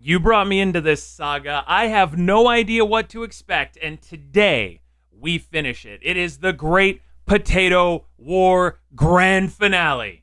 You brought me into this saga. I have no idea what to expect, and today we finish it. It is the Great Potato War Grand Finale.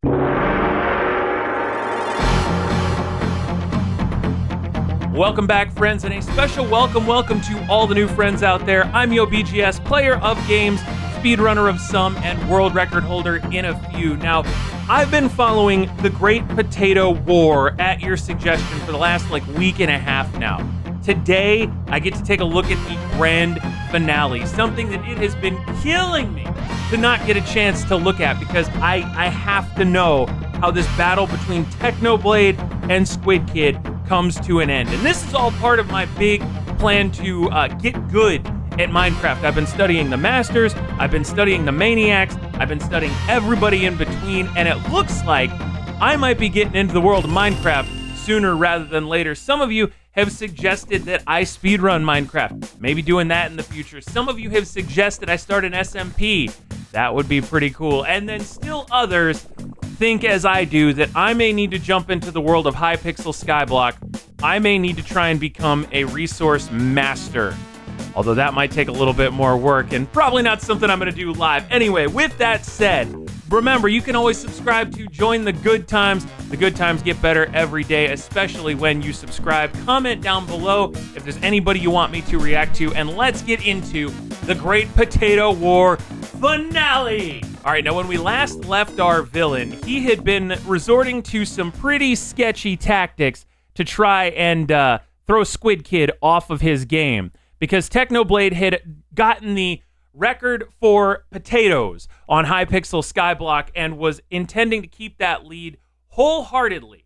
Welcome back, friends, and a special welcome to all the new friends out there. I'm YoBGS, player of games, speedrunner of some, and world record holder in a few. Now, I've been following the Great Potato War at your suggestion for the last week and a half now. Today, I get to take a look at the grand finale, something that it has been killing me to not get a chance to look at because I have to know how this battle between Technoblade and Squid Kid comes to an end. And this is all part of my big plan to get good at Minecraft. I've been studying the masters, I've been studying the maniacs, I've been studying everybody in between, and it looks like I might be getting into the world of Minecraft sooner rather than later. Some of you have suggested that I speedrun Minecraft, maybe doing that in the future. Some of you have suggested I start an SMP. That would be pretty cool. And then still others think as I do that I may need to jump into the world of Hypixel Skyblock. I may need to try and become a resource master, although that might take a little bit more work and probably not something I'm going to do live. Anyway, with that said, remember, you can always subscribe to join the good times. The good times get better every day, especially when you subscribe. Comment down below if there's anybody you want me to react to, and let's get into the Great Potato War finale. All right, now when we last left our villain, he had been resorting to some pretty sketchy tactics to try and throw Squid Kid off of his game, because Technoblade had gotten the record for potatoes on Hypixel Skyblock and was intending to keep that lead wholeheartedly.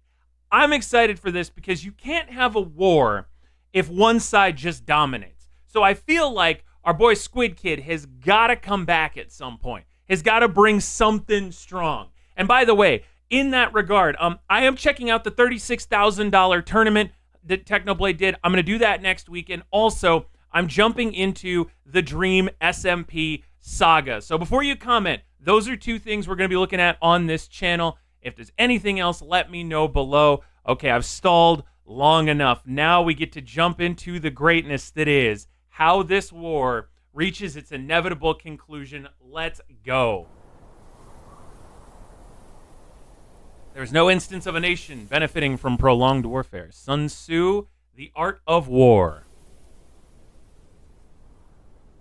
I'm excited for this because you can't have a war if one side just dominates. So I feel like our boy Squid Kid has got to come back at some point, has got to bring something strong. And by the way, in that regard, I am checking out the $36,000 tournament that Technoblade did. I'm going to do that next week, and also I'm jumping into the Dream SMP saga. So before you comment, those are two things we're going to be looking at on this channel. If there's anything else, let me know below. Okay, I've stalled long enough. Now we get to jump into the greatness that is how this war reaches its inevitable conclusion. Let's go. There's no instance of a nation benefiting from prolonged warfare. Sun Tzu, The Art of War.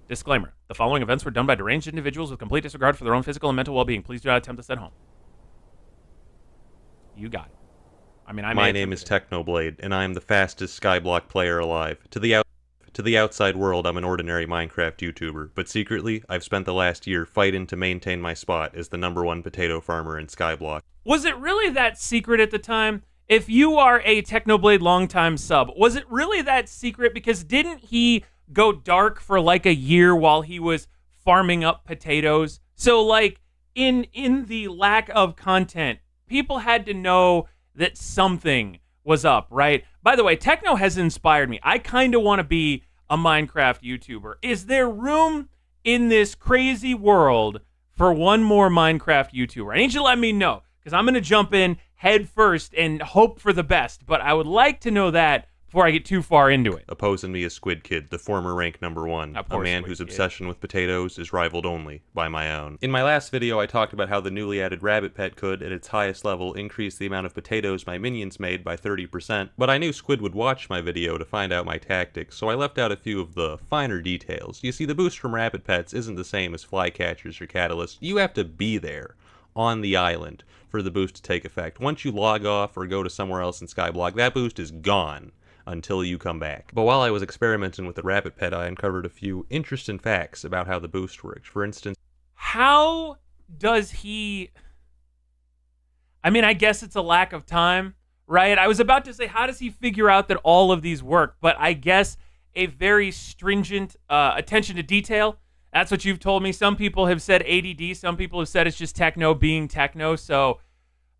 Disclaimer. The following events were done by deranged individuals with complete disregard for their own physical and mental well-being. Please do not attempt this at home. You got it. My name is Technoblade, and I am the fastest Skyblock player alive. To the outside world, I'm an ordinary Minecraft YouTuber, but secretly, I've spent the last year fighting to maintain my spot as the #1 potato farmer in Skyblock. Was it really that secret at the time? If you are a Technoblade longtime sub, was it really that secret? Because didn't he go dark for a year while he was farming up potatoes? So in the lack of content, people had to know that something was up, right? By the way, Techno has inspired me. I kind of want to be a Minecraft YouTuber. Is there room in this crazy world for one more Minecraft YouTuber? I need you to let me know, because I'm going to jump in head first and hope for the best, but I would like to know that before I get too far into it. Opposing me is Squid Kid, the former rank #1, a man whose obsession with potatoes is rivaled only by my own. In my last video, I talked about how the newly added rabbit pet could, at its highest level, increase the amount of potatoes my minions made by 30%, but I knew Squid would watch my video to find out my tactics, so I left out a few of the finer details. You see, the boost from rabbit pets isn't the same as flycatchers or catalysts. You have to be there, on the island, for the boost to take effect. Once you log off or go to somewhere else in Skyblock, that boost is gone until you come back. But while I was experimenting with the rabbit pet, I uncovered a few interesting facts about how the boost works. For instance, how does he... I guess it's a lack of time, right? I was about to say, how does he figure out that all of these work? But I guess a very stringent attention to detail. That's what you've told me. Some people have said ADD. Some people have said it's just Techno being Techno. So,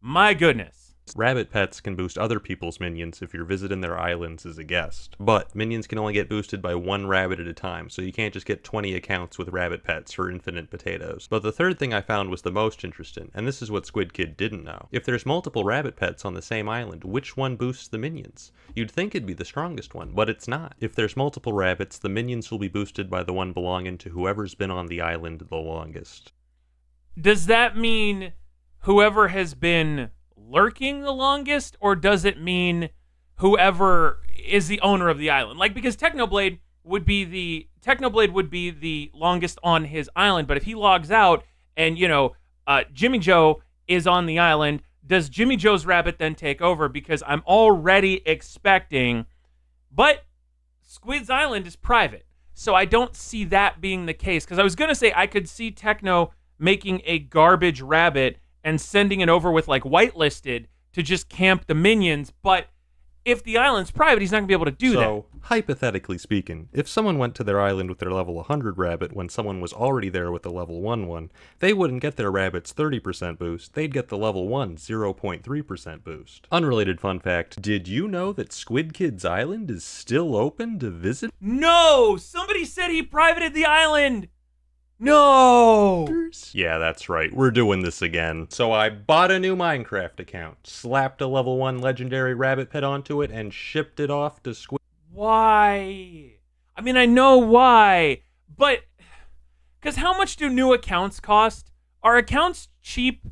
my goodness. Rabbit pets can boost other people's minions if you're visiting their islands as a guest. But minions can only get boosted by one rabbit at a time, so you can't just get 20 accounts with rabbit pets for infinite potatoes. But the third thing I found was the most interesting, and this is what Squid Kid didn't know. If there's multiple rabbit pets on the same island, which one boosts the minions? You'd think it'd be the strongest one, but it's not. If there's multiple rabbits, the minions will be boosted by the one belonging to whoever's been on the island the longest. Does that mean whoever has been lurking the longest, or does it mean whoever is the owner of the island? Like, because Technoblade would be the longest on his island, but if he logs out and, you know, Jimmy Joe is on the island, does Jimmy Joe's rabbit then take over? Because I'm already expecting, but Squid's island is private, so I don't see that being the case. Because I was going to say I could see Techno making a garbage rabbit and sending it over with, like, whitelisted to just camp the minions, but if the island's private, he's not going to be able to do that. So, hypothetically speaking, if someone went to their island with their level 100 rabbit when someone was already there with the level 1 one, they wouldn't get their rabbit's 30% boost, they'd get the level 1 0.3% boost. Unrelated fun fact, did you know that Squid Kid's island is still open to visit? No! Somebody said he privated the island! No! Yeah, that's right. We're doing this again. So I bought a new Minecraft account, slapped a level 1 legendary rabbit pet onto it, and shipped it off to Squid. Why? I mean, I know why, but... Because how much do new accounts cost? Are accounts cheap?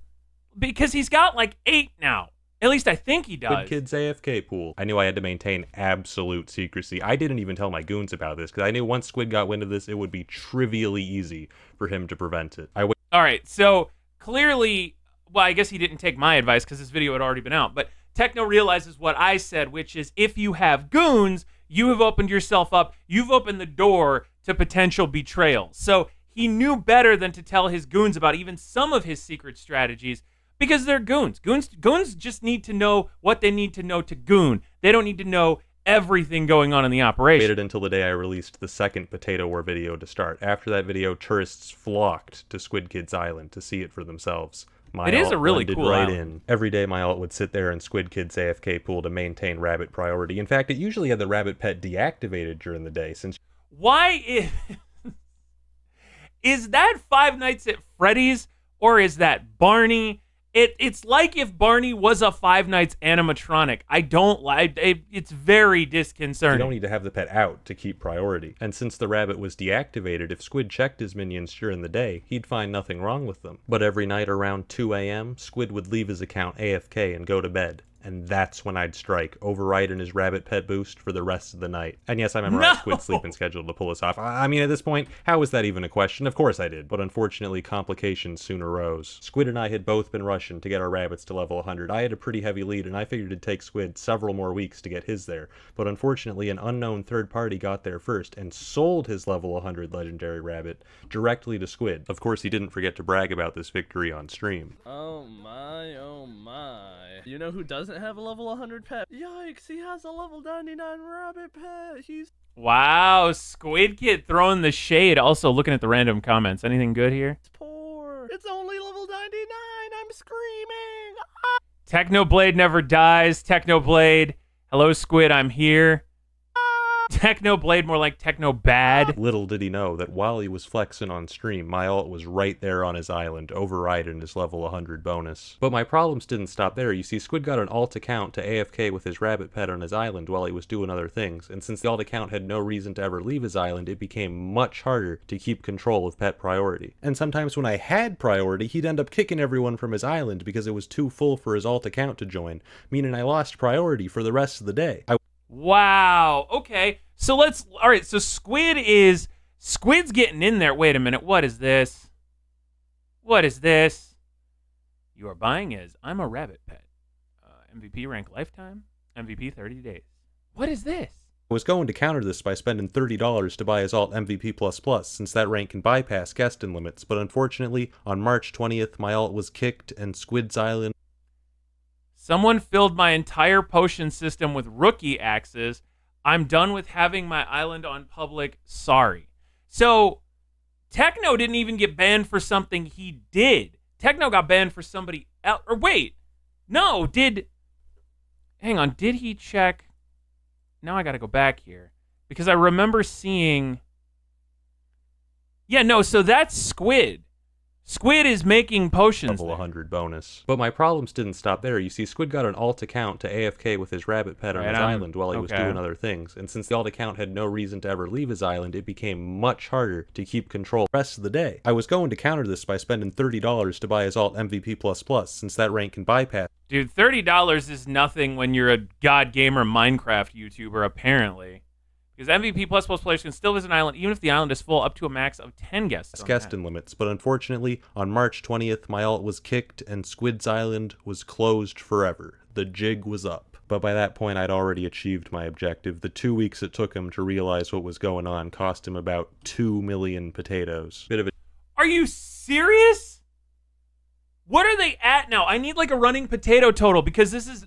Because he's got like 8 now. At least I think he does. Squid Kid's AFK pool. I knew I had to maintain absolute secrecy. I didn't even tell my goons about this, because I knew once Squid got wind of this, it would be trivially easy for him to prevent it. Alright, so clearly, well, I guess he didn't take my advice because this video had already been out, but Techno realizes what I said, which is if you have goons, you have opened yourself up, you've opened the door to potential betrayal. So he knew better than to tell his goons about even some of his secret strategies, because they're goons. Goons just need to know what they need to know to goon. They don't need to know everything going on in the operation. Waited until the day I released the second Potato War video to start. After that video, tourists flocked to Squid Kid's island to see it for themselves. My it is a really cool right island. In. Every day my alt would sit there in Squid Kid's AFK pool to maintain rabbit priority. In fact, it usually had the rabbit pet deactivated during the day since... Why is that Five Nights at Freddy's, or is that Barney? It's like if Barney was a Five Nights animatronic. I don't like it. It's very disconcerting. You don't need to have the pet out to keep priority. And since the rabbit was deactivated, if Squid checked his minions during the day, he'd find nothing wrong with them. But every night around 2 a.m., Squid would leave his account AFK and go to bed. And that's when I'd strike, overriding his rabbit pet boost for the rest of the night. And yes, I memorized Squid's sleeping schedule to pull this off. I mean, at this point, how is that even a question? Of course I did, but unfortunately, complications soon arose. Squid and I had both been rushing to get our rabbits to level 100. I had a pretty heavy lead, and I figured it'd take Squid several more weeks to get his there. But unfortunately, an unknown third party got there first and sold his level 100 legendary rabbit directly to Squid. Of course, he didn't forget to brag about this victory on stream. Oh my, oh my. You know who doesn't have a level 100 pet? Yikes, he has a level 99 rabbit pet. He's... Wow, Squid Kid throwing the shade. Also looking at the random comments. Anything good here? It's poor. It's only level 99. I'm screaming. Technoblade never dies. Technoblade. Hello, Squid, I'm here. Technoblade, more like Technobad. Little did he know that while he was flexing on stream, my alt was right there on his island, overriding his level 100 bonus. But my problems didn't stop there. You see, Squid got an alt account to AFK with his rabbit pet on his island while he was doing other things, and since the alt account had no reason to ever leave his island, it became much harder to keep control of pet priority. And sometimes when I had priority, he'd end up kicking everyone from his island because it was too full for his alt account to join, meaning I lost priority for the rest of the day. Wow. Okay. So all right. So Squid's getting in there. Wait a minute. What is this? What is this? You are buying as I'm a rabbit pet. MVP rank lifetime. MVP 30 days. What is this? I was going to counter this by spending $30 to buy his alt MVP++, since that rank can bypass guesting limits, but unfortunately, on March 20th, my alt was kicked and Squid's island... Someone filled my entire potion system with rookie axes. I'm done with having my island on public. Sorry. So, Techno didn't even get banned for something he did. Techno got banned for somebody else. Or wait. No, did hang on, did he check? Now I got to go back here because I remember seeing. Yeah, no, so that's Squid. Squid is making potions. Level 100 bonus. But my problems didn't stop there. You see, Squid got an alt account to AFK with his rabbit pet on his island while he was doing other things. And since the alt account had no reason to ever leave his island, it became much harder to keep control the rest of the day. I was going to counter this by spending $30 to buy his alt MVP++, since that rank can bypass. Dude, $30 is nothing when you're a God Gamer Minecraft YouTuber, apparently. Because MVP++ players can still visit an island even if the island is full up to a max of 10 guests. Guest and limits, but unfortunately, on March 20th, my alt was kicked and Squid's island was closed forever. The jig was up. But by that point, I'd already achieved my objective. The 2 weeks it took him to realize what was going on cost him about 2 million potatoes. Are you serious? What are they at now? I need like a running potato total because this is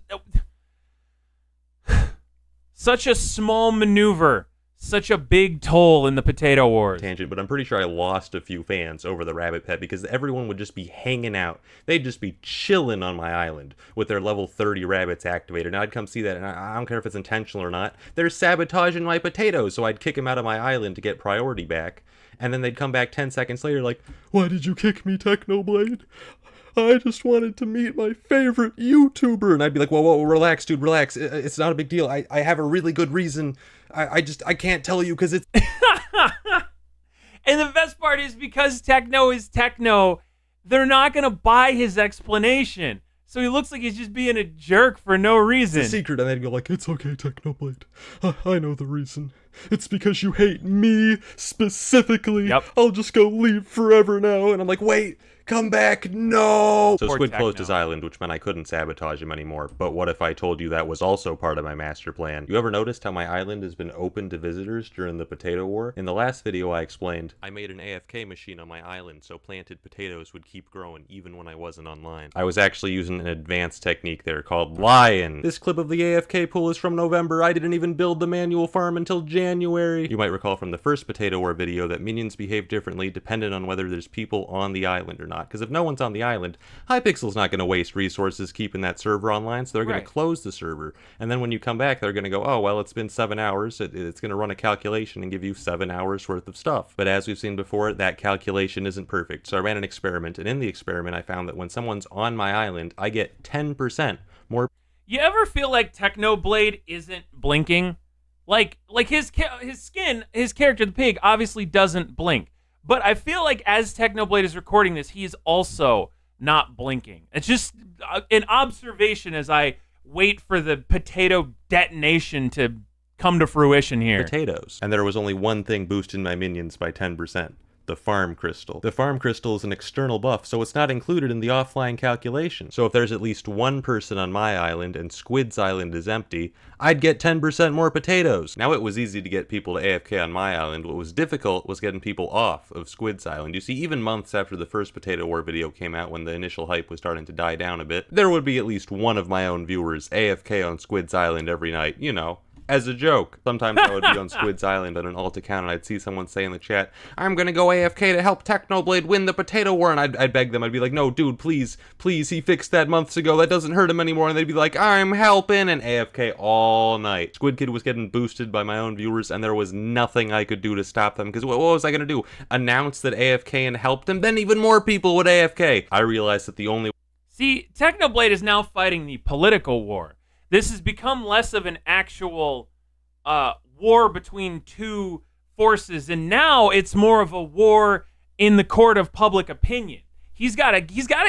such a small maneuver, such a big toll in the potato wars. Tangent, but I'm pretty sure I lost a few fans over the rabbit pet because everyone would just be hanging out. They'd just be chilling on my island with their level 30 rabbits activated. And I'd come see that, and I don't care if it's intentional or not. They're sabotaging my potatoes, so I'd kick them out of my island to get priority back. And then they'd come back 10 seconds later like, "Why did you kick me, Technoblade? I just wanted to meet my favorite YouTuber." And I'd be like, whoa, relax, dude, relax. It's not a big deal. I have a really good reason. I can't tell you because it's... And the best part is because Techno is Techno, they're not going to buy his explanation. So he looks like he's just being a jerk for no reason. It's a secret. And they'd go like, "It's okay, Technoblade. I know the reason. It's because you hate me specifically. Yep. I'll just go leave forever now." And I'm like, "Wait, come back, no!" So Squid closed his island, which meant I couldn't sabotage him anymore. But what if I told you that was also part of my master plan? You ever noticed how my island has been open to visitors during the potato war? In the last video I explained, I made an AFK machine on my island so planted potatoes would keep growing even when I wasn't online. I was actually using an advanced technique there called lying. This clip of the AFK pool is from November. I didn't even build the manual farm until January. You might recall from the first potato war video that minions behave differently dependent on whether there's people on the island or not. Because if no one's on the island, Hypixel's not going to waste resources keeping that server online, so they're going to close the server. And then when you come back, they're going to go, "Oh, well, it's been 7 hours. It's going to run a calculation and give you 7 hours worth of stuff." But as we've seen before, that calculation isn't perfect. So I ran an experiment, and in the experiment, I found that when someone's on my island, I get 10% more. You ever feel like Technoblade isn't blinking? Like his skin, his character, the pig, obviously doesn't blink. But I feel like as Technoblade is recording this, he is also not blinking. It's just an observation as I wait for the potato detonation to come to fruition here. Potatoes. And there was only one thing boosting my minions by 10%. The farm crystal. The farm crystal is an external buff, so it's not included in the offline calculation. So if there's at least one person on my island and Squid's island is empty, I'd get 10% more potatoes. Now it was easy to get people to AFK on my island. What was difficult was getting people off of Squid's island. You see, even months after the first Potato War video came out, when the initial hype was starting to die down a bit, there would be at least one of my own viewers AFK on Squid's island every night, you know, as a joke. Sometimes I would be on Squid's island on an alt account and I'd see someone say in the chat, "I'm gonna go AFK to help Technoblade win the potato war," and I'd beg them. I'd be like, "No, dude, please, he fixed that months ago. That doesn't hurt him anymore." And they'd be like, "I'm helping," and AFK all night. Squid Kid was getting boosted by my own viewers and there was nothing I could do to stop them, because what was I gonna do? Announce that AFK and helped him? Then even more people would AFK. I realized that the only... See, Technoblade is now fighting the political war. This has become less of an actual war between two forces, and now it's more of a war in the court of public opinion. He's got to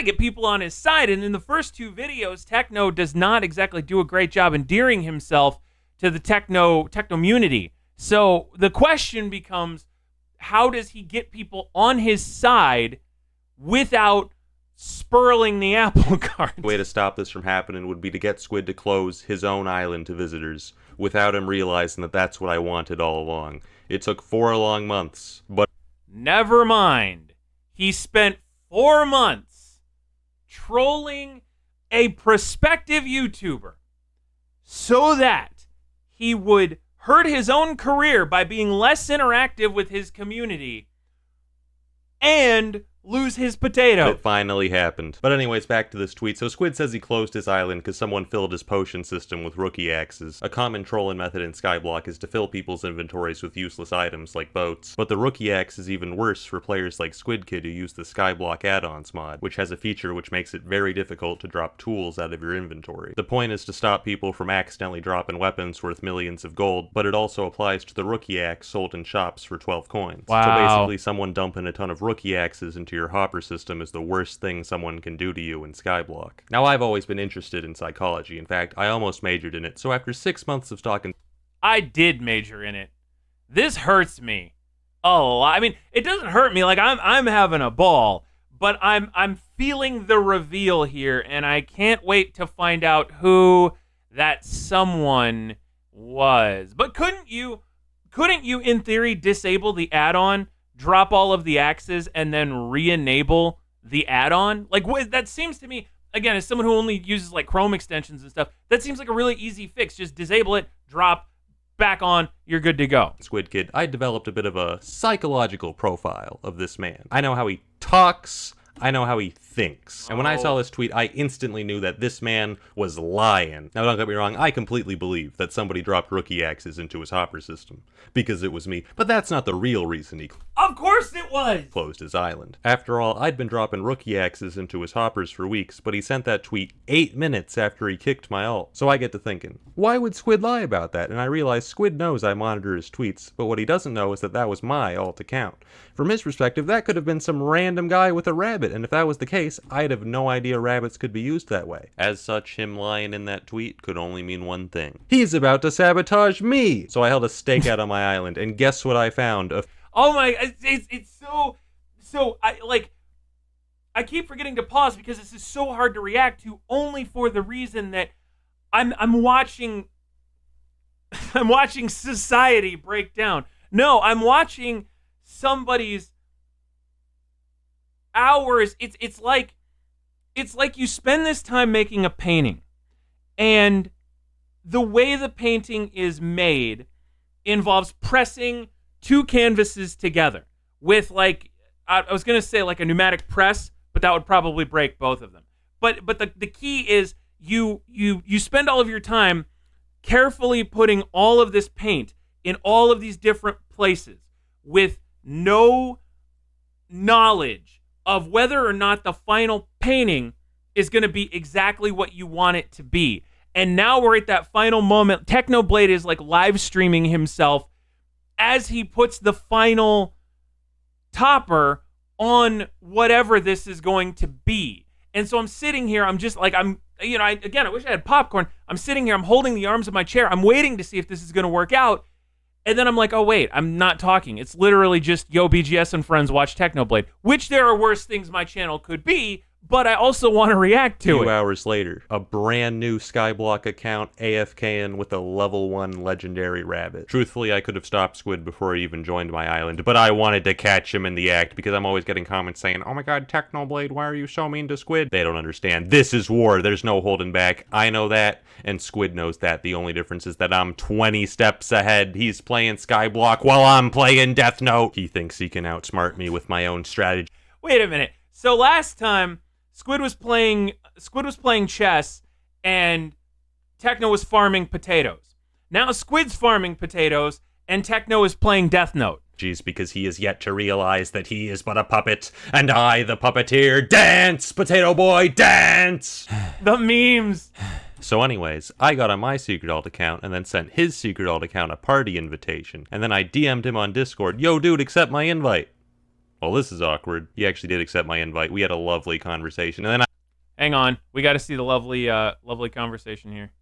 get people on his side, and in the first two videos, Techno does not exactly do a great job endearing himself to the Techno community. So the question becomes, how does he get people on his side without spurling the apple cart? The way to stop this from happening would be to get Squid to close his own island to visitors without him realizing that that's what I wanted all along. It took 4 long months, but... Never mind. He spent 4 months trolling a prospective YouTuber so that he would hurt his own career by being less interactive with his community and lose his potato. It finally happened. But anyways, back to this tweet. So Squid says he closed his island because someone filled his potion system with rookie axes. A common trolling method in Skyblock is to fill people's inventories with useless items like boats. But the rookie axe is even worse for players like Squid Kid who use the Skyblock add-ons mod, which has a feature which makes it very difficult to drop tools out of your inventory. The point is to stop people from accidentally dropping weapons worth millions of gold, but it also applies to the rookie axe sold in shops for 12 coins. Wow. So basically someone dumping a ton of rookie axes into your hopper system is the worst thing someone can do to you in Skyblock. Now, I've always been interested in psychology. In fact, I almost majored in it, so after 6 months of stalking... I did major in it. This hurts me a lot. I mean, it doesn't hurt me, like I'm having a ball, but I'm feeling the reveal here, and I can't wait to find out who that someone was. But couldn't you, in theory, disable the add-on, drop all of the axes, and then re-enable the add-on? Like, that seems to me, again, as someone who only uses like Chrome extensions and stuff, that seems like a really easy fix. Just disable it, drop, back on, you're good to go. Squid Kid, I developed a bit of a psychological profile of this man. I know how he talks, I know how he thinks. And when I saw this tweet, I instantly knew that this man was lying. Now, don't get me wrong, I completely believe that somebody dropped rookie axes into his hopper system, because it was me. But that's not the real reason he Of course it was! closed his island. After all, I'd been dropping rookie axes into his hoppers for weeks, but he sent that tweet 8 minutes after he kicked my ult. So I get to thinking, why would Squid lie about that? And I realize Squid knows I monitor his tweets, but what he doesn't know is that that was my alt account. From his perspective, that could have been some random guy with a rabbit, and if that was the case, I'd have no idea rabbits could be used that way. As such, him lying in that tweet could only mean one thing. He's about to sabotage me! So I held a stake out on my island, and guess what I found? Oh my, it's so, I keep forgetting to pause because this is so hard to react to, only for the reason that I'm watching society break down. No, I'm watching somebody's hours. It's like you spend this time making a painting, and the way the painting is made involves pressing 2 canvases together with, like, I was gonna say like a pneumatic press, but that would probably break both of them. But the key is you spend all of your time carefully putting all of this paint in all of these different places with no knowledge of whether or not the final painting is going to be exactly what you want it to be. And now we're at that final moment. Technoblade is like live streaming himself as he puts the final topper on whatever this is going to be. And so I'm sitting here, I'm just like, I wish I had popcorn. I'm sitting here, I'm holding the arms of my chair. I'm waiting to see if this is going to work out. And then I'm like, oh, wait, I'm not talking. It's literally just YoBGS and friends watch Technoblade, which there are worse things my channel could be, but I also want to react to it. 2 hours later, a brand new Skyblock account AFKing with a level 1 legendary rabbit. Truthfully, I could have stopped Squid before he even joined my island, but I wanted to catch him in the act because I'm always getting comments saying, oh my god, Technoblade, why are you so mean to Squid? They don't understand. This is war. There's no holding back. I know that, and Squid knows that. The only difference is that I'm 20 steps ahead. He's playing Skyblock while I'm playing Death Note. He thinks he can outsmart me with my own strategy. Wait a minute. So last time, Squid was playing chess, and Techno was farming potatoes. Now Squid's farming potatoes, and Techno is playing Death Note. Because he is yet to realize that he is but a puppet, and I, the puppeteer, dance, potato boy, dance! The memes! So anyways, I got on my secret alt account and then sent his secret alt account a party invitation, and then I DM'd him on Discord, yo dude, accept my invite. Well, this is awkward. He actually did accept my invite. We had a lovely conversation, and then Hang on. We got to see the lovely conversation here.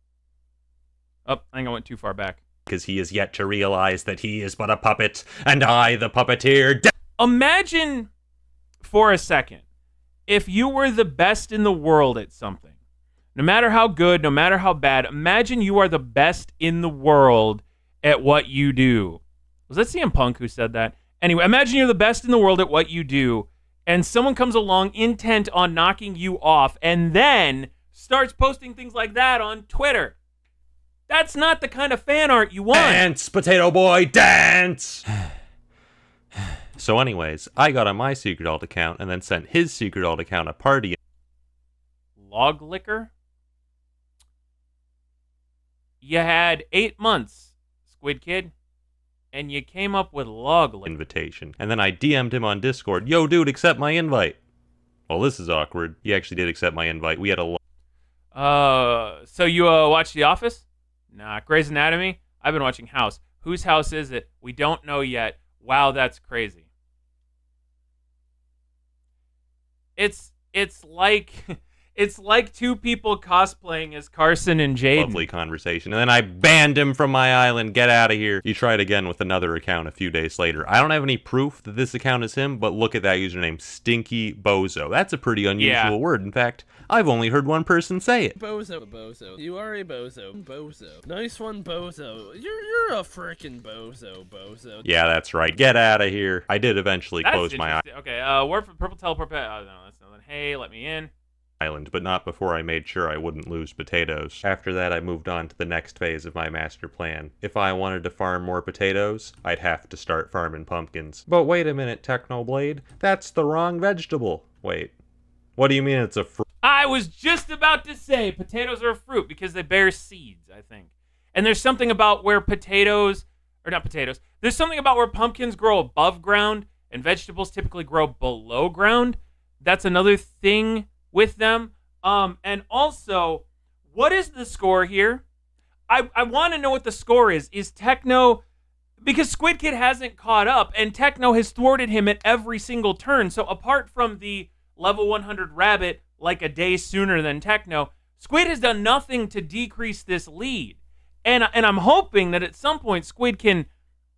Oh, I think I went too far back. Because he is yet to realize that he is but a puppet, and I, the puppeteer... Imagine, for a second, if you were the best in the world at something. No matter how good, no matter how bad, imagine you are the best in the world at what you do. Was that CM Punk who said that? Anyway, imagine you're the best in the world at what you do, and someone comes along intent on knocking you off, and then starts posting things like that on Twitter. That's not the kind of fan art you want. Dance, potato boy, dance! So anyways, I got on my secret alt account and then sent his secret alt account a party. Log liquor? You had 8 months, Squid Kid, and you came up with log liquor. Invitation. And then I DM'd him on Discord, yo dude, accept my invite. Well, this is awkward. He actually did accept my invite. We had a so you watch The Office? Nah. Grey's Anatomy? I've been watching House. Whose house is it? We don't know yet. Wow, that's crazy. It's like it's like two people cosplaying as Carson and Jaden. lovely conversation. And then I banned him from my island. Get out of here. He tried again with another account a few days later. I don't have any proof that this account is him, but look at that username, Stinky Bozo. That's a pretty unusual word. In fact, I've only heard one person say it. Bozo. You are a bozo. Bozo. Nice one, Bozo. You're a frickin' bozo. Yeah, that's right. Get out of here. I did eventually close my Okay, word for purple teleport pet. Oh, no, that's nothing. Hey, let me in. Island, but not before I made sure I wouldn't lose potatoes. After that, I moved on to the next phase of my master plan. If I wanted to farm more potatoes, I'd have to start farming pumpkins. But wait a minute, Technoblade. That's the wrong vegetable. Wait. What do you mean it's a fruit? I was just about to say potatoes are a fruit because they bear seeds, I think. And there's something about where there's something about where pumpkins grow above ground and vegetables typically grow below ground. That's another thing with them. And also, what is the score here? I want to know what the score is. Is Techno, because Squid Kid hasn't caught up and Techno has thwarted him at every single turn. So apart from the level 100 rabbit like a day sooner than Techno, Squid has done nothing to decrease this lead. And I'm hoping that at some point Squid can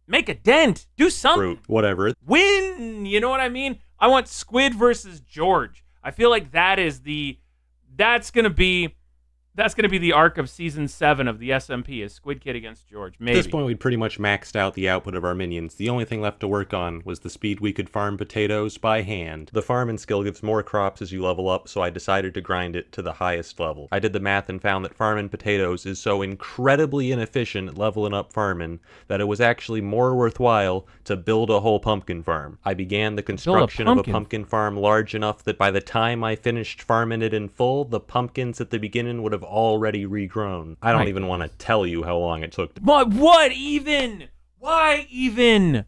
make a dent, do something. Fruit, whatever. Win, you know what I mean? I want Squid versus George. I feel like that's gonna be the arc of season 7 of the SMP is Squid Kid against George. Maybe. At this point, we'd pretty much maxed out the output of our minions. The only thing left to work on was the speed we could farm potatoes by hand. The farming skill gives more crops as you level up, so I decided to grind it to the highest level. I did the math and found that farming potatoes is so incredibly inefficient at leveling up farming that it was actually more worthwhile to build a whole pumpkin farm. I began the construction of a pumpkin farm large enough that by the time I finished farming it in full, the pumpkins at the beginning would have already regrown. I don't even want to tell you how long it took to— But what even? Why even?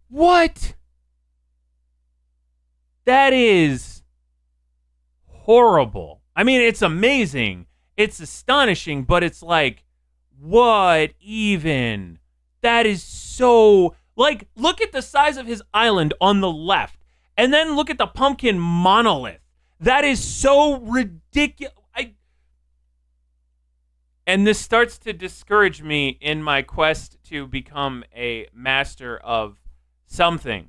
What? That is horrible. I mean, it's amazing. It's astonishing, but it's like, what even? That is so... Like, look at the size of his island on the left, and then look at the pumpkin monolith. That is so ridiculous. And this starts to discourage me in my quest to become a master of something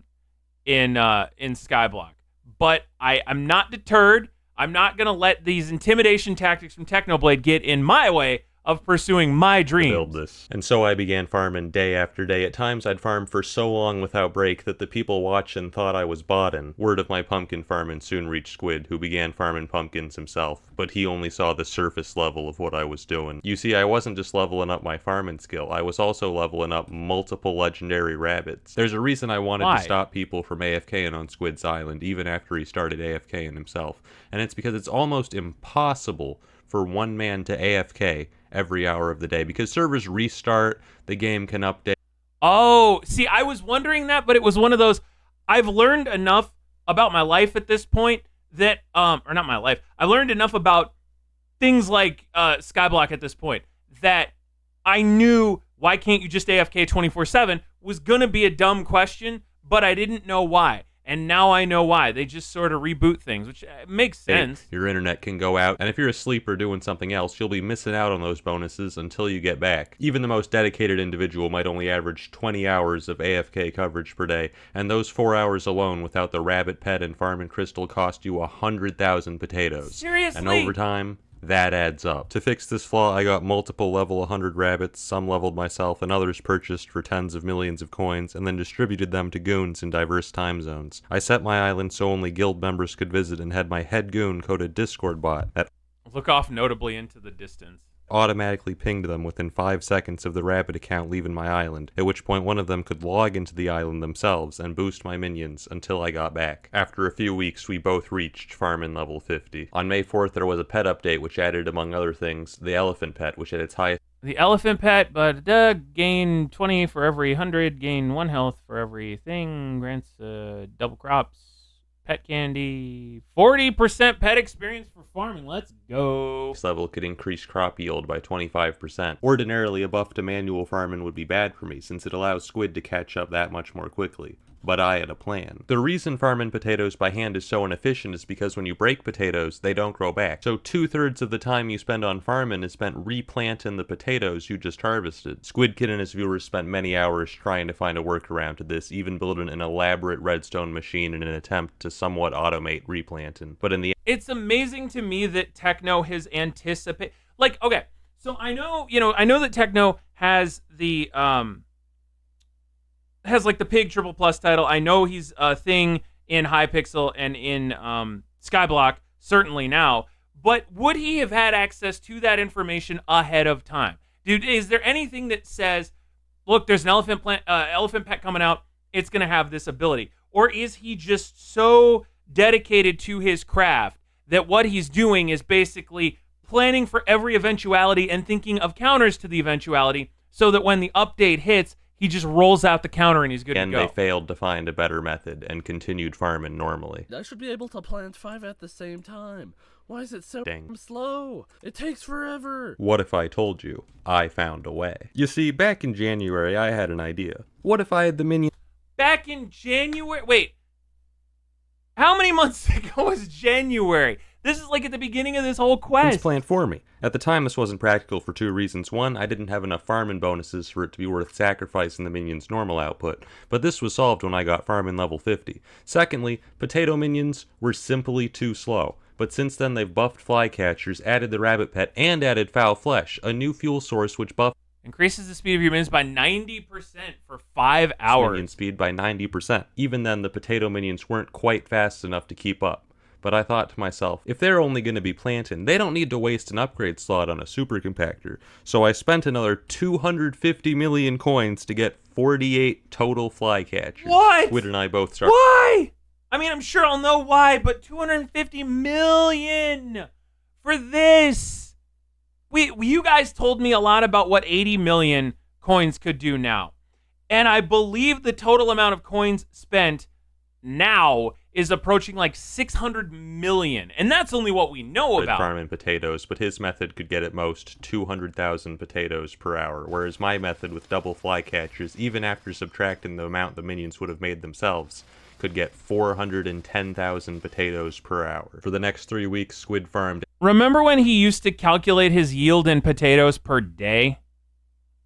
in Skyblock. But I'm not deterred. I'm not going to let these intimidation tactics from Technoblade get in my way of pursuing my dreams. Build this. And so I began farming day after day. At times I'd farm for so long without break that the people watching thought I was bodding. Word of my pumpkin farming soon reached Squid, who began farming pumpkins himself, but he only saw the surface level of what I was doing. You see, I wasn't just leveling up my farming skill, I was also leveling up multiple legendary rabbits. There's a reason I wanted to stop people from AFKing on Squid's island, even after he started AFKing himself. And it's because it's almost impossible for one man to AFK every hour of the day, because servers restart, the game can update. Oh, see, I was wondering that, but it was one of those, I've learned enough about my life at this point that, or not my life, I learned enough about things like Skyblock at this point that I knew why can't you just AFK 24/7 was going to be a dumb question, but I didn't know why. And now I know why. They just sort of reboot things, which makes sense. Your internet can go out, and if you're asleep or doing something else, you'll be missing out on those bonuses until you get back. Even the most dedicated individual might only average 20 hours of AFK coverage per day, and those 4 hours alone without the rabbit pet and farming crystal cost you 100,000 potatoes. Seriously? And over time, that adds up. To fix this flaw, I got multiple level 100 rabbits, some leveled myself and others purchased for tens of millions of coins, and then distributed them to goons in diverse time zones. I set my island so only guild members could visit and had my head goon code a Discord bot that— Look off notably into the distance. automatically pinged them within 5 seconds of the rabbit account leaving my island, at which point one of them could log into the island themselves and boost my minions until I got back. After a few weeks, we both reached farming level 50. On May 4th, there was a pet update which added, among other things, the elephant pet, which at its highest... The elephant pet, but gain 20 for every 100, gain 1 health for every thing, grants double crops, pet candy, 40% pet experience for farming. Let's go. This level could increase crop yield by 25%. Ordinarily, a buff to manual farming would be bad for me, since it allows Squid to catch up that much more quickly. But I had a plan. The reason farming potatoes by hand is so inefficient is because when you break potatoes, they don't grow back. So 2/3 of the time you spend on farming is spent replanting the potatoes you just harvested. Squid Kid and his viewers spent many hours trying to find a workaround to this, even building an elaborate redstone machine in an attempt to somewhat automate replanting. But in the It's amazing to me that Techno has anticipated, like, okay, so I know that Techno has the like the Pig Triple Plus title. I know he's a thing in Hypixel and in Skyblock, certainly now. But would he have had access to that information ahead of time? Dude, is there anything that says, look, there's an elephant pet coming out, it's going to have this ability? Or is he just so dedicated to his craft that what he's doing is basically planning for every eventuality and thinking of counters to the eventuality so that when the update hits, he just rolls out the counter and he's good to go? And they failed to find a better method and continued farming normally. I should be able to plant 5 at the same time. Why is it so slow? It takes forever. What if I told you I found a way? You see, back in January, I had an idea. What if I had the minion... Back in January? Wait. How many months ago was January? This is like at the beginning of this whole quest. It's planned for me. At the time, this wasn't practical for 2 reasons. One, I didn't have enough farming bonuses for it to be worth sacrificing the minions' normal output, but this was solved when I got farming level 50. Secondly, potato minions were simply too slow. But since then, they've buffed flycatchers, added the rabbit pet, and added foul flesh, a new fuel source which increases the speed of your minions by 90% for 5 hours. Minion speed by 90%. Even then, the potato minions weren't quite fast enough to keep up. But I thought to myself, if they're only going to be planting, they don't need to waste an upgrade slot on a super compactor. So I spent another 250 million coins to get 48 total flycatchers. What? Squid and I both started. Why? I mean, I'm sure I'll know why, but 250 million for this. You guys told me a lot about what 80 million coins could do now. And I believe the total amount of coins spent now is approaching like 600 million. And that's only what we know about. Farming potatoes, but his method could get at most 200,000 potatoes per hour, whereas my method with double flycatchers, even after subtracting the amount the minions would have made themselves, could get 410,000 potatoes per hour. For the next 3 weeks, Squid farmed. Remember when he used to calculate his yield in potatoes per day?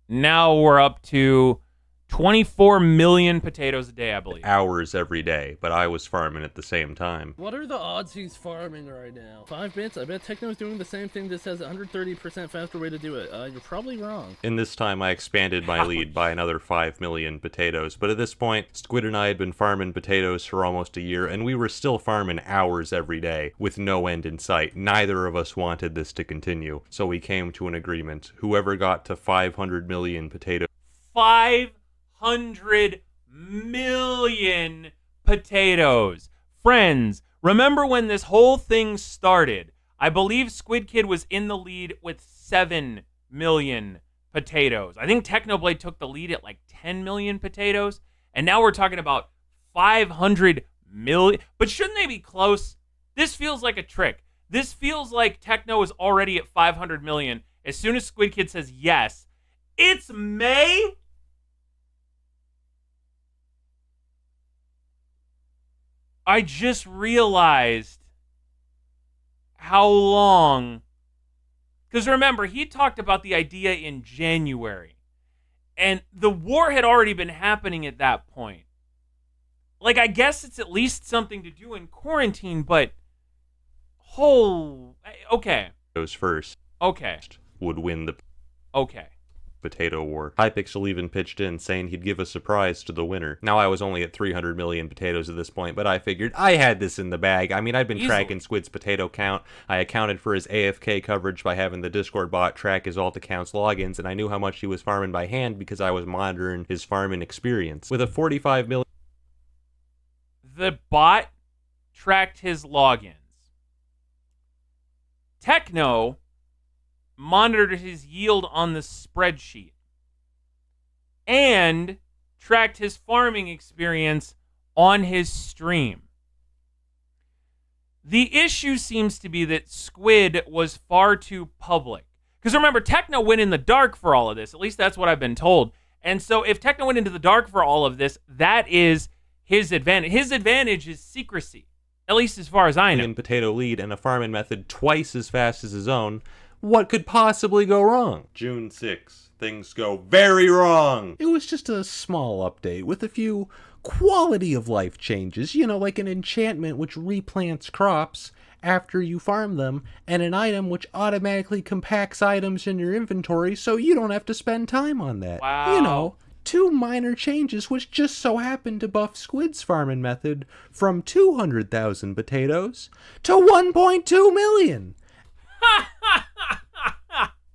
Now we're up to 24 million potatoes a day, I believe. Hours every day, but I was farming at the same time. What are the odds he's farming right now? 5 bits? I bet Techno's doing the same thing that says 130% faster way to do it. You're probably wrong. In this time, I expanded my lead by another 5 million potatoes, but at this point, Squid and I had been farming potatoes for almost a year, and we were still farming hours every day, with no end in sight. Neither of us wanted this to continue, so we came to an agreement. Whoever got to 500 million potatoes... 500 million potatoes. Friends, remember when this whole thing started? I believe Squid Kid was in the lead with 7 million potatoes. I think Technoblade took the lead at like 10 million potatoes. And now we're talking about 500 million. But shouldn't they be close? This feels like a trick. This feels like Techno is already at 500 million. As soon as Squid Kid says yes, it's May. I just realized how long, because remember, he talked about the idea in January, and the war had already been happening at that point. Like, I guess it's at least something to do in quarantine, but, okay. Those first Okay. would win the... Okay. Potato War. Hypixel even pitched in, saying he'd give a surprise to the winner. Now, I was only at 300 million potatoes at this point, but I figured I had this in the bag. I mean, I'd been tracking Squid's potato count. I accounted for his AFK coverage by having the Discord bot track his alt account's logins, and I knew how much he was farming by hand because I was monitoring his farming experience. With a 45 million... The bot tracked his logins. Techno monitored his yield on the spreadsheet and tracked his farming experience on his stream. The issue seems to be that Squid was far too public. Because remember, Techno went in the dark for all of this. At least that's what I've been told. And so if Techno went into the dark for all of this, that is his advantage. His advantage is secrecy, at least as far as I know. Potato lead and a farming method twice as fast as his own. What could possibly go wrong? June 6th. Things go very wrong. It was just a small update with a few quality of life changes. You know, like an enchantment which replants crops after you farm them, and an item which automatically compacts items in your inventory so you don't have to spend time on that. Wow. You know, 2 minor changes which just so happened to buff Squid's farming method from 200,000 potatoes to 1.2 million.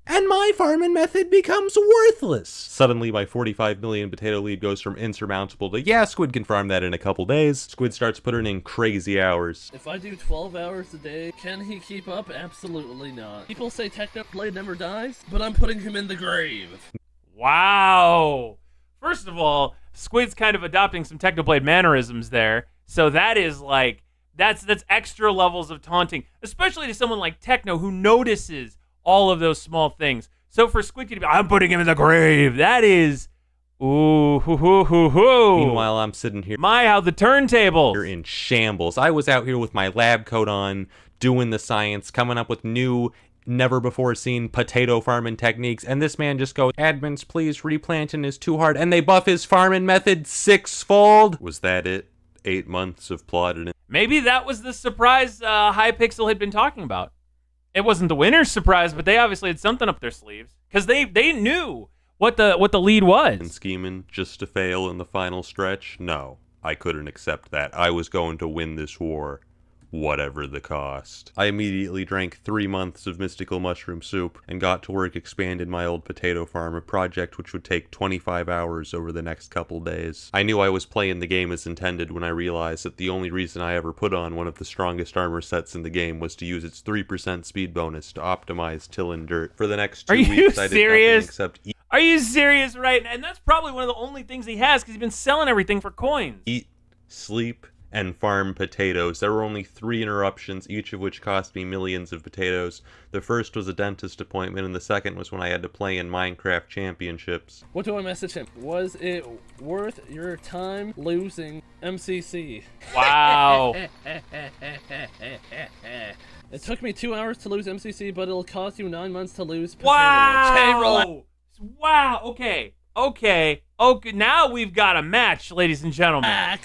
And my farming method becomes worthless. Suddenly, my 45 million potato lead goes from insurmountable to, yeah, Squid can farm that in a couple days. Squid starts putting in crazy hours. If I do 12 hours a day, can he keep up? Absolutely not. People say Technoblade never dies, but I'm putting him in the grave. Wow. First of all, Squid's kind of adopting some Technoblade mannerisms there. So that is like, that's extra levels of taunting, especially to someone like Techno who notices all of those small things. So for Squid to be, I'm putting him in the grave, that is, ooh, hoo, hoo, hoo, hoo. Meanwhile, I'm sitting here. My, how the turntables. You're in shambles. I was out here with my lab coat on, doing the science, coming up with new, never before seen potato farming techniques, and this man just goes, admins, please, replanting is too hard, and they buff his farming method 6-fold. Was that it? 8 months of plotting. Maybe that was the surprise Hypixel had been talking about. It wasn't the winner's surprise, but they obviously had something up their sleeves because they knew what the lead was. And scheming just to fail in the final stretch? No, I couldn't accept that. I was going to win this war, whatever the cost. I immediately drank 3 months of mystical mushroom soup and got to work expanding my old potato farm, a project which would take 25 hours over the next couple days. I knew I was playing the game as intended when I realized that the only reason I ever put on one of the strongest armor sets in the game was to use its 3% speed bonus to optimize tilling dirt. For the next 2 weeks, I did nothing except eat. Are you serious right now? And that's probably one of the only things he has because he's been selling everything for coins. Eat, sleep, and farm potatoes. There were only 3 interruptions, each of which cost me millions of potatoes. The first was a dentist appointment, and the second was when I had to play in Minecraft championships. What do I message him? Was it worth your time losing MCC? Wow. It took me 2 hours to lose MCC, but it'll cost you 9 months to lose potato. Wow. Okay, relax. Wow. Okay. Now we've got a match, ladies and gentlemen.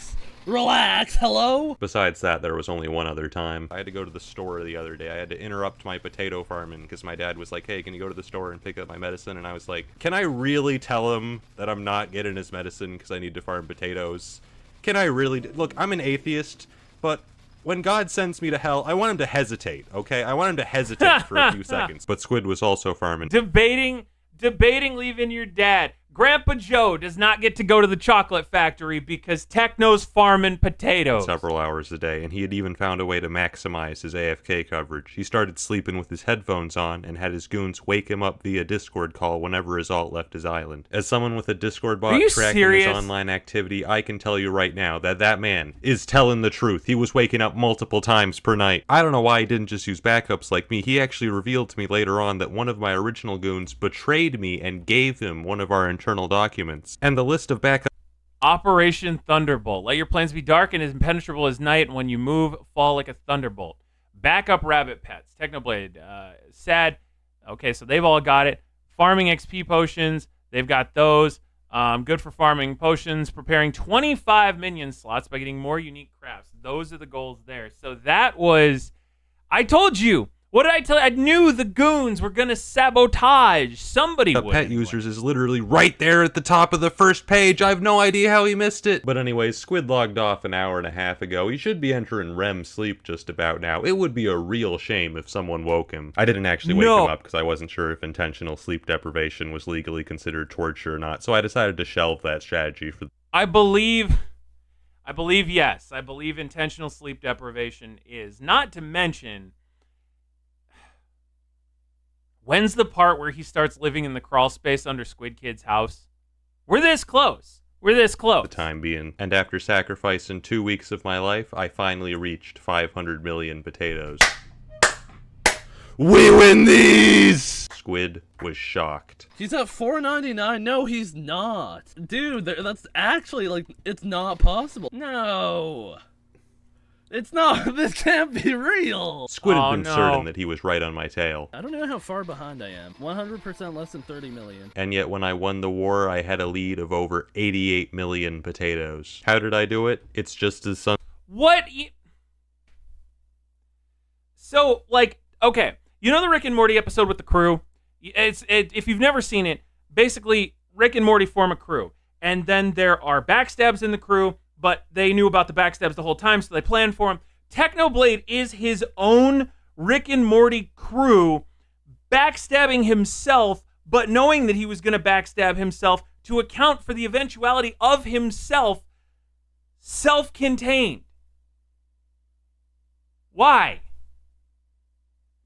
Relax, hello? Besides that, there was only one other time. I had to go to the store the other day. I had to interrupt my potato farming because my dad was like, hey, can you go to the store and pick up my medicine? And I was like, can I really tell him that I'm not getting his medicine because I need to farm potatoes? Can I really? Look, I'm an atheist, but when God sends me to hell, I want him to hesitate, okay? I want him to hesitate for a few seconds. But Squid was also farming. Debating leaving your dad. Grandpa Joe does not get to go to the chocolate factory because Techno's farming potatoes. Several hours a day, and he had even found a way to maximize his AFK coverage. He started sleeping with his headphones on and had his goons wake him up via Discord call whenever his alt left his island. As someone with a Discord bot tracking his online activity, I can tell you right now that that man is telling the truth. He was waking up multiple times per night. I don't know why he didn't just use backups like me. He actually revealed to me later on that one of my original goons betrayed me and gave him one of our internal documents. And the list of backup... Operation Thunderbolt. Let your plans be dark and as impenetrable as night, and when you move, fall like a thunderbolt. Backup rabbit pets. Technoblade. Sad. Okay, so they've all got it. Farming XP potions. They've got those. Good for farming potions. Preparing 25 minion slots by getting more unique crafts. Those are the goals there. So that was... I told you, What did I tell you? I knew the goons were gonna sabotage. Somebody would. Pet users is literally right there at the top of the first page. I have no idea how he missed it. But anyways, Squid logged off an hour and a half ago. He should be entering REM sleep just about now. It would be a real shame if someone woke him. I didn't actually wake him up because I wasn't sure if intentional sleep deprivation was legally considered torture or not. So I decided to shelve that strategy for. I believe yes. I believe intentional sleep deprivation is. Not to mention, when's the part where he starts living in the crawl space under Squid Kid's house? We're this close. We're this close. The time being. And after sacrificing 2 weeks of my life, I finally reached 500 million potatoes. We win these! Squid was shocked. He's at $4.99. No, he's not. Dude, that's actually, like, it's not possible. No. It's not. This can't be real. Squid had been certain that he was right on my tail. I don't know how far behind I am. 100% less than 30 million. And yet when I won the war, I had a lead of over 88 million potatoes. How did I do it? It's just as What? So, like, okay. You know the Rick and Morty episode with the crew? If you've never seen it, basically, Rick and Morty form a crew. And then there are backstabs in the crew, but they knew about the backstabs the whole time, so they planned for him. Technoblade is his own Rick and Morty crew, backstabbing himself, but knowing that he was going to backstab himself to account for the eventuality of himself, self-contained. Why?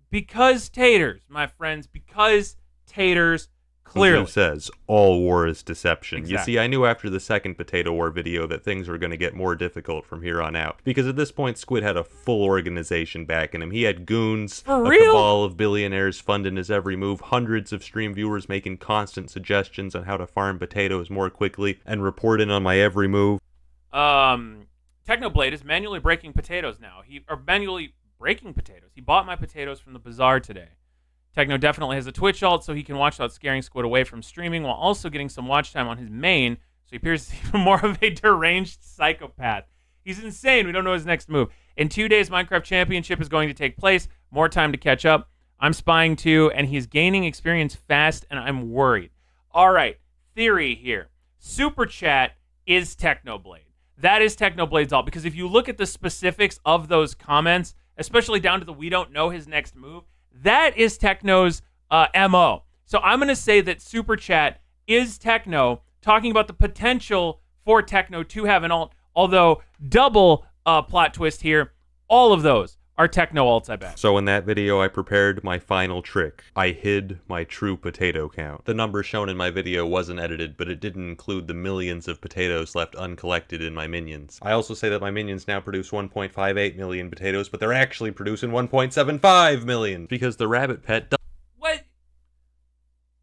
Because taters, my friends, because taters. Clearly. Who says all war is deception. Exactly. You see, I knew after the second Potato War video that things were going to get more difficult from here on out. Because at this point, Squid had a full organization backing him. He had goons, For a real? cabal of billionaires funding his every move, hundreds of stream viewers making constant suggestions on how to farm potatoes more quickly, and reporting on my every move. Technoblade is manually breaking potatoes now. He bought my potatoes from the bazaar today. Techno definitely has a Twitch alt, so he can watch without scaring Squid away from streaming, while also getting some watch time on his main, so he appears even more of a deranged psychopath. He's insane. We don't know his next move. In 2 days, Minecraft Championship is going to take place. More time to catch up. I'm spying too, and he's gaining experience fast, and I'm worried. All right, theory here. Super Chat is Technoblade. That is Technoblade's alt, because if you look at the specifics of those comments, especially down to the we don't know his next move, that is Techno's MO. So I'm going to say that Super Chat is Techno, talking about the potential for Techno to have an alt, although double plot twist here, all of those are Techno alts, I bet. So in that video, I prepared my final trick. I hid my true potato count. The number shown in my video wasn't edited, but it didn't include the millions of potatoes left uncollected in my minions. I also say that my minions now produce 1.58 million potatoes, but they're actually producing 1.75 million, because the rabbit pet What?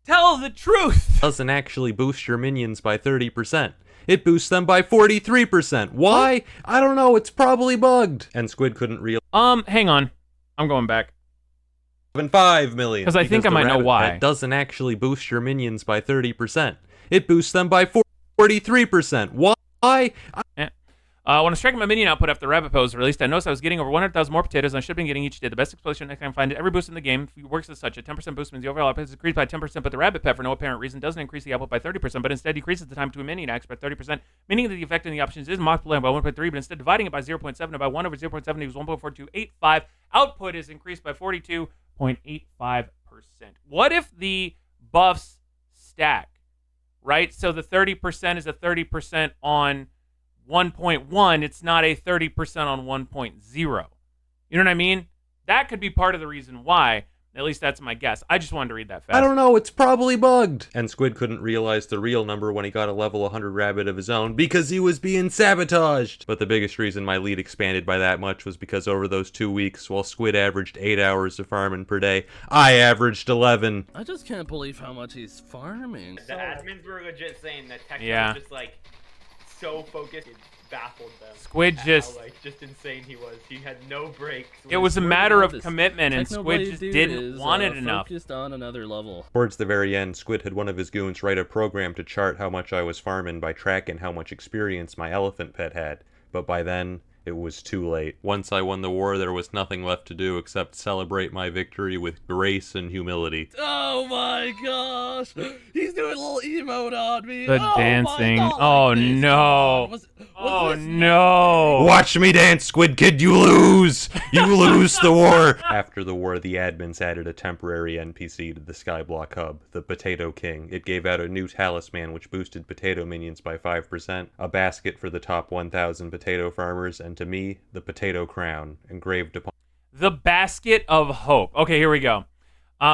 Tell the truth! doesn't actually boost your minions by 30%. It boosts them by 43%. Why? What? I don't know. It's probably bugged. And Squid couldn't realize. Hang on. I'm going back. 5 million. Because I think I might know why. It doesn't actually boost your minions by 30%. It boosts them by 43%. Why? When I was tracking my minion output after the rabbit pet was released, I noticed I was getting over 100,000 more potatoes than I should have been getting each day. The best explanation I can find, every boost in the game works as such. A 10% boost means the overall output is increased by 10%, but the rabbit pet, for no apparent reason, doesn't increase the output by 30%, but instead decreases the time to a minion acts by 30%, meaning that the effect in the options is multiplying by 1.3, but instead dividing it by 0.7 and by 1 over 0.7 equals 1.4285. Output is increased by 42.85%. What if the buffs stack, right? So the 30% is a 30% on 1.1, it's not a 30% on 1.0. You know what I mean? That could be part of the reason why. At least that's my guess. I just wanted to read that fast. I don't know, it's probably bugged. And Squid couldn't realize the real number when he got a level 100 rabbit of his own because he was being sabotaged. But the biggest reason my lead expanded by that much was because over those 2 weeks, while Squid averaged 8 hours of farming per day, I averaged 11. I just can't believe how much he's farming. The admins were legit saying that Techno was just like so focused, it baffled them. Squid just insane he was. He had no breaks. It was a matter of commitment, and Squid just didn't want it enough. Focused on another level. Towards the very end, Squid had one of his goons write a program to chart how much I was farming by tracking how much experience my elephant pet had. But by then, it was too late. Once I won the war, there was nothing left to do except celebrate my victory with grace and humility. Oh my gosh! He's doing a little emote on me. The dancing. Oh no. Oh no. Watch me dance, Squid Kid, you lose! You lose the war! After the war, the admins added a temporary NPC to the Skyblock hub, the Potato King. It gave out a new talisman which boosted potato minions by 5%, a basket for the top 1,000 potato farmers, and to me, the Potato Crown, engraved upon... The Basket of Hope. Okay, here we go.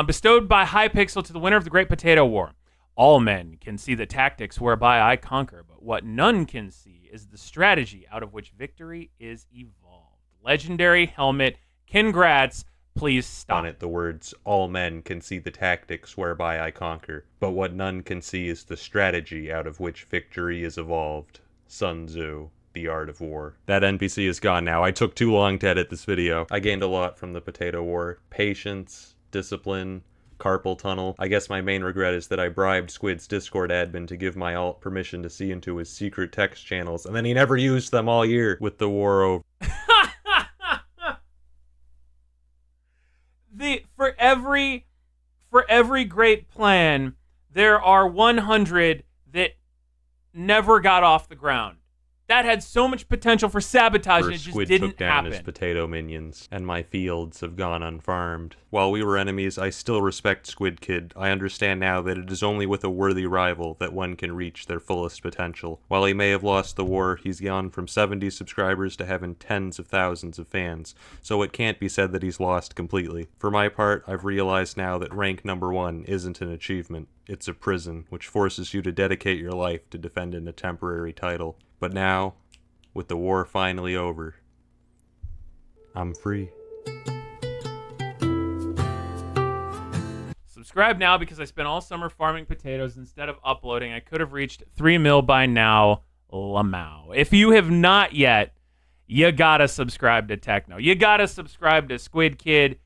Bestowed by Hypixel to the winner of the Great Potato War. All men can see the tactics whereby I conquer, but what none can see is the strategy out of which victory is evolved. Legendary helmet. Congrats. Please stop. On it, the words, all men can see the tactics whereby I conquer, but what none can see is the strategy out of which victory is evolved. Sun Tzu, The Art of War. That NPC is gone now. I took too long to edit this video. I gained a lot from the Potato War. Patience, discipline, carpal tunnel. I guess my main regret is that I bribed Squid's Discord admin to give my alt permission to see into his secret text channels, and then he never used them all year with the war over. For every great plan, there are 100 that never got off the ground. That had so much potential for sabotage, and it just Squid didn't took down happen. his potato minions, and my fields have gone unfarmed. While we were enemies, I still respect Squid Kid. I understand now that it is only with a worthy rival that one can reach their fullest potential. While he may have lost the war, he's gone from 70 subscribers to having tens of thousands of fans, so it can't be said that he's lost completely. For my part, I've realized now that rank number 1 isn't an achievement. It's a prison, which forces you to dedicate your life to defending a temporary title. But now, with the war finally over, I'm free. Subscribe now because I spent all summer farming potatoes instead of uploading. I could have reached 3 mil by now. Lamau. If you have not yet, you gotta subscribe to Techno. You gotta subscribe to Squid Kid.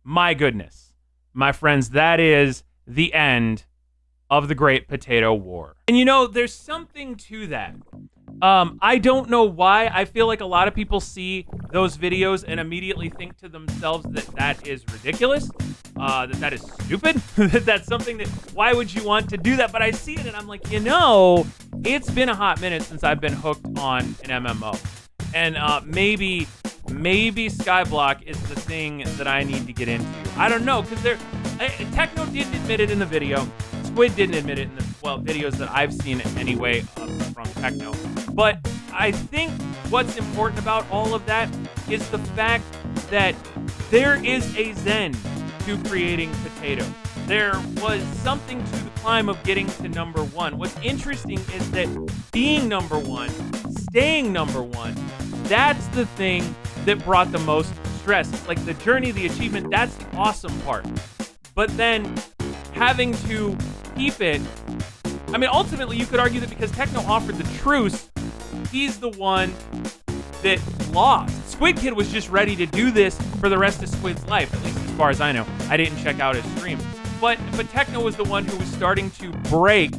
My goodness. My friends, that is the end of the Great Potato War. And you know, there's something to that. I don't know why. I feel like a lot of people see those videos and immediately think to themselves that that is ridiculous, that is stupid, that that's something that, why would you want to do that? But I see it and I'm like, you know, it's been a hot minute since I've been hooked on an MMO. And maybe Skyblock is the thing that I need to get into. I don't know, because Techno didn't admit it in the video. Squid didn't admit it in the, videos that I've seen anyway from Techno. But I think what's important about all of that is the fact that there is a zen to creating potatoes. There was something to the climb of getting to number 1. What's interesting is that being number 1, staying number 1, that's the thing that brought the most stress. Like the journey, the achievement, that's the awesome part. But then having to keep it, I mean, ultimately you could argue that because Techno offered the truce, he's the one that lost. Squid Kid was just ready to do this for the rest of Squid's life, at least as far as I know. I didn't check out his stream. But Techno was the one who was starting to break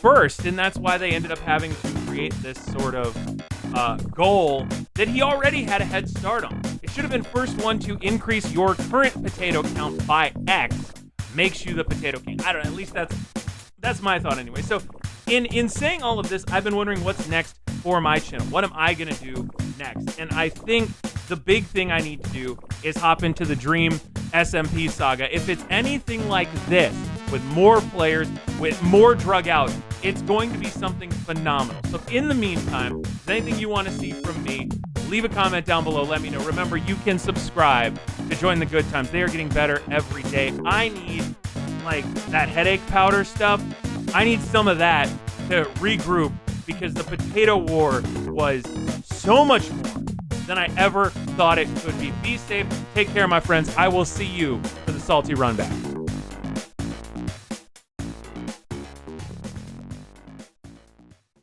first, and that's why they ended up having to create this sort of goal that he already had a head start on. It should have been first one to increase your current potato count by X makes you the Potato King. I don't know, at least that's my thought anyway. So in saying all of this, I've been wondering what's next for my channel. What am I gonna do next? And I think the big thing I need to do is hop into the Dream SMP saga. If it's anything like this, with more players, with more drug out, it's going to be something phenomenal. So in the meantime, if there's anything you want to see from me, leave a comment down below. Let me know. Remember, you can subscribe to join the good times. They are getting better every day. I need, like, that headache powder stuff. I need some of that to regroup because the Potato War was so much more than I ever thought it could be. Be safe. Take care, my friends. I will see you for the Salty Runback.